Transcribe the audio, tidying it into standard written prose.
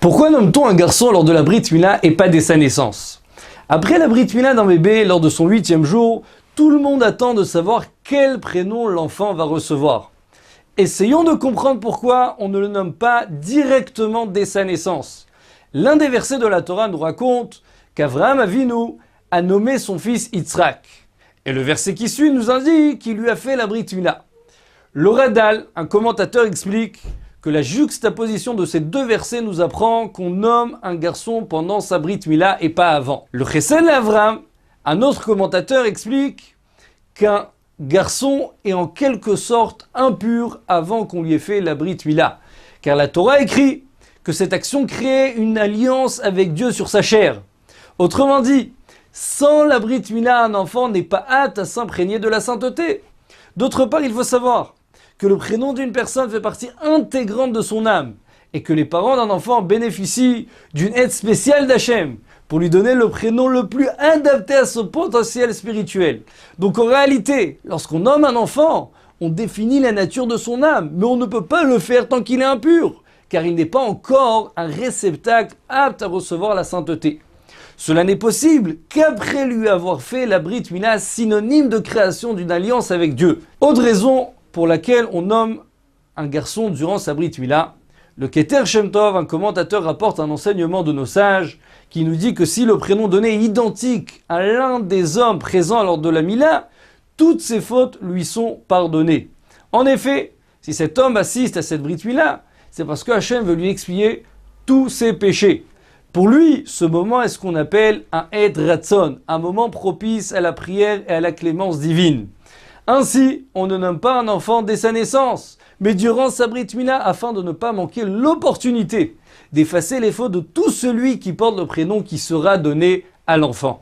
Pourquoi nomme-t-on un garçon lors de la Brit Mila et pas dès sa naissance? Après la Brit Mila d'un bébé, lors de son 8e jour, tout le monde attend de savoir quel prénom l'enfant va recevoir. Essayons de comprendre pourquoi on ne le nomme pas directement dès sa naissance. L'un des versets de la Torah nous raconte qu'Avraham Avinu a nommé son fils Yitzhak. Et le verset qui suit nous indique qu'il lui a fait la Brit Mila. Le Radal, un commentateur, explique que la juxtaposition de ces deux versets nous apprend qu'on nomme un garçon pendant sa Brit Mila et pas avant. Le Chesed Avraham, un autre commentateur, explique qu'un garçon est en quelque sorte impur avant qu'on lui ait fait la Brit Mila. Car la Torah écrit que cette action crée une alliance avec Dieu sur sa chair. Autrement dit, sans la Brit Mila, un enfant n'est pas apte à s'imprégner de la sainteté. D'autre part, il faut savoir que le prénom d'une personne fait partie intégrante de son âme et que les parents d'un enfant bénéficient d'une aide spéciale d'Hachem pour lui donner le prénom le plus adapté à son potentiel spirituel. Donc en réalité, lorsqu'on nomme un enfant, on définit la nature de son âme, mais on ne peut pas le faire tant qu'il est impur, car il n'est pas encore un réceptacle apte à recevoir la sainteté. Cela n'est possible qu'après lui avoir fait la Brit Mila, synonyme de création d'une alliance avec Dieu. Autre raison pour laquelle on nomme un garçon durant sa Brit Mila, le Keter Shem Tov, un commentateur, rapporte un enseignement de nos sages qui nous dit que si le prénom donné est identique à l'un des hommes présents lors de la Mila, toutes ses fautes lui sont pardonnées. En effet, si cet homme assiste à cette Brit Mila, c'est parce que Hachem veut lui expier tous ses péchés. Pour lui, ce moment est ce qu'on appelle un Ed Ratzon, un moment propice à la prière et à la clémence divine. Ainsi, on ne nomme pas un enfant dès sa naissance, mais durant sa Brit Mila afin de ne pas manquer l'opportunité d'effacer les fautes de tout celui qui porte le prénom qui sera donné à l'enfant.